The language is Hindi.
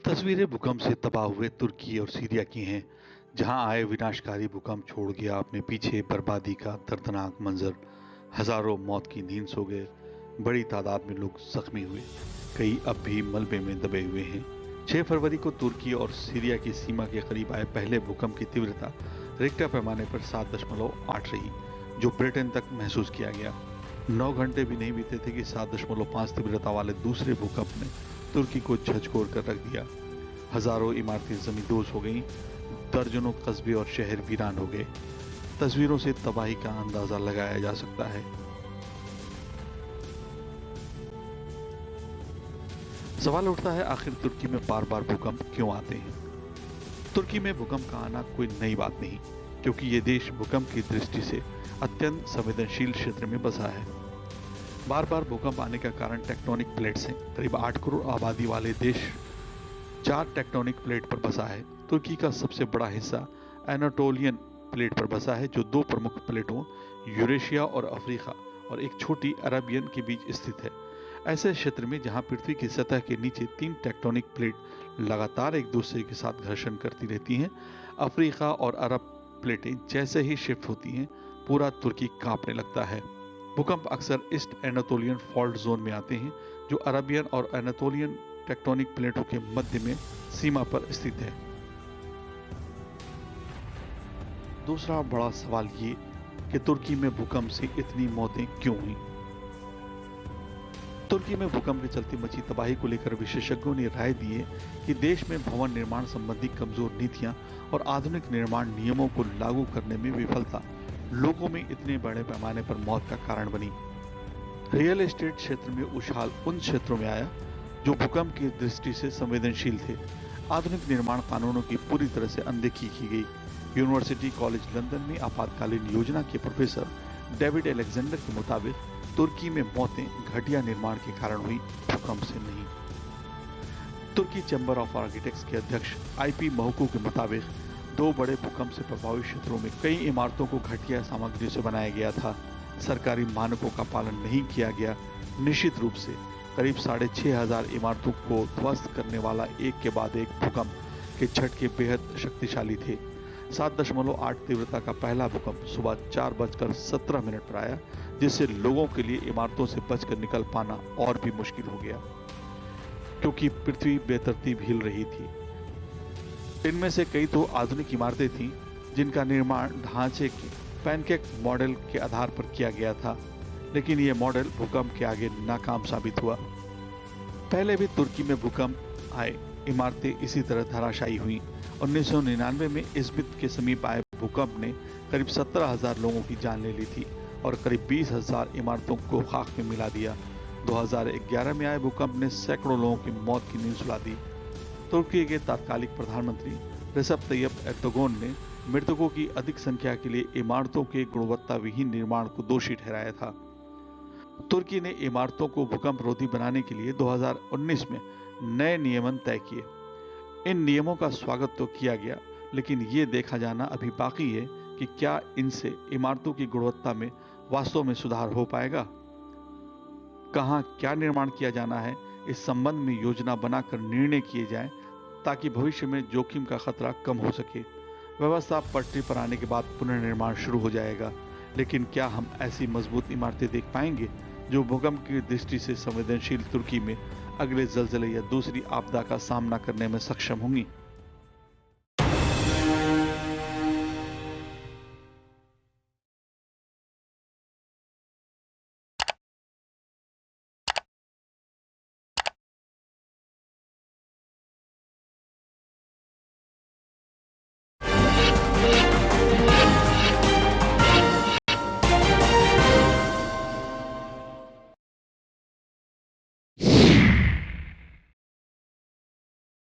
तस्वीरें भूकंप से तबाह हुए तुर्की और सीरिया की हैं, जहां आए विनाशकारी भूकंप छोड़ गया अपने पीछे बर्बादी का दर्दनाक मंजर। हजारों मौत की नींद सो गए, बड़ी तादाद में लोग जख्मी हुए, कई अब भी मलबे में दबे हुए हैं। 6 फरवरी को तुर्की और सीरिया की सीमा के करीब आए पहले भूकंप की तीव्रता रिक्टर पैमाने पर 7.8 रही, जो ब्रिटेन तक महसूस किया गया। 9 घंटे भी नहीं बीते थे कि 7.5 तीव्रता वाले दूसरे भूकंप ने तुर्की को झकझोर कर रख दिया। हजारों इमारतें जमींदोज हो गईं, दर्जनों कस्बे और शहर वीरान हो गए। तस्वीरों से तबाही का अंदाजा लगाया जा सकता है। सवाल उठता है, आखिर तुर्की में बार बार भूकंप क्यों आते हैं? तुर्की में भूकंप का आना कोई नई बात नहीं, क्योंकि ये देश भूकंप की दृष्टि से अत्यंत संवेदनशील क्षेत्र में बसा है। बार बार भूकंप आने का कारण टेक्टोनिक प्लेट्स हैं। करीब 8 करोड़ आबादी वाले देश 4 टेक्टोनिक प्लेट पर बसा है। तुर्की का सबसे बड़ा हिस्सा एनाटोलियन प्लेट पर बसा है, जो 2 प्रमुख प्लेटों यूरेशिया और अफ्रीका और एक छोटी अरबियन के बीच स्थित है। ऐसे क्षेत्र में जहां पृथ्वी की सतह के नीचे 3 टेक्टोनिक प्लेट लगातार एक दूसरे के साथ घर्षण करती रहती हैं, अफ्रीका और अरब प्लेटें जैसे ही शिफ्ट होती हैं, पूरा तुर्की कांपने लगता है। भूकंप अक्सर ईस्ट एनातोलियन फॉल्ट जोन में आते हैं, जो अरबियन और एनातोलियन टेक्टोनिक प्लेटों के मध्य में सीमा पर स्थित है। दूसरा बड़ा सवाल ये कि तुर्की में भूकंप से इतनी मौतें क्यों हुई? तुर्की में भूकंप के चलते मची तबाही को लेकर विशेषज्ञों ने राय दी है कि देश में भवन निर्माण संबंधी कमजोर नीतियां और आधुनिक निर्माण नियमों को लागू करने में विफलता लोगों में इतने बड़े पैमाने पर मौत का कारण बनी। रियल एस्टेट क्षेत्र में उछाल उन क्षेत्रों में आया जो भूकंप की दृष्टि से संवेदनशील थे। आधुनिक निर्माण कानूनों की पूरी तरह से अनदेखी की गई। यूनिवर्सिटी कॉलेज लंदन में आपातकालीन योजना के प्रोफेसर डेविड अलेक्जेंडर के मुताबिक तुर्की में मौतें घटिया निर्माण के कारण हुई, भूकंप से नहीं। तुर्की चैम्बर ऑफ आर्किटेक्ट्स के अध्यक्ष आईपी महकू के मुताबिक 2 बड़े भूकंप से प्रभावित क्षेत्रों में कई इमारतों को घटिया सामग्री से बनाया गया था। सरकारी मानकों का पालन नहीं किया गया। निश्चित रूप से करीब 6,500 इमारतों को ध्वस्त करने वाला एक के बाद एक भूकंप के झटके बेहद शक्तिशाली थे। 7.8 तीव्रता का पहला भूकंप सुबह 4:17 पर आया, जिससे लोगों के लिए इमारतों से बचकर निकल पाना और भी मुश्किल हो गया, क्योंकि पृथ्वी बेतरतीब हिल रही थी। इनमें से कई तो आधुनिक इमारतें थीं, जिनका निर्माण ढांचे के पैनकेक मॉडल के आधार पर किया गया था, लेकिन यह मॉडल भूकंप के आगे नाकाम साबित हुआ। पहले भी तुर्की में भूकंप आए, इमारतें इसी तरह धराशायी हुई। 1999 में इज़मित के समीप आए भूकंप ने करीब 17,000 लोगों की जान ले ली थी और करीब 20,000 इमारतों को खाक में मिला दिया। 2011 में आए भूकंप ने सैकड़ों लोगों की मौत की नींद सुला दी। तुर्की के तत्कालीन प्रधानमंत्री रेसेप तैयप एर्दोगन ने मृतकों की अधिक संख्या के लिए इमारतों के गुणवत्ता विहीन निर्माण को दोषी ठहराया था। तुर्की ने इमारतों को भूकंप रोधी बनाने के लिए 2019 में नए नियमन तय किए। इन नियमों का स्वागत तो किया गया, लेकिन ये देखा जाना अभी बाकी है कि क्या इनसे इमारतों की गुणवत्ता में वास्तव में सुधार हो पाएगा। कहाँ क्या निर्माण किया जाना है, इस संबंध में योजना बनाकर निर्णय किए जाएं, ताकि भविष्य में जोखिम का खतरा कम हो सके। व्यवस्था पटरी पर आने के बाद पुनर्निर्माण शुरू हो जाएगा, लेकिन क्या हम ऐसी मजबूत इमारतें देख पाएंगे जो भूकंप की दृष्टि से संवेदनशील तुर्की में अगले जल्जले या दूसरी आपदा का सामना करने में सक्षम होंगी?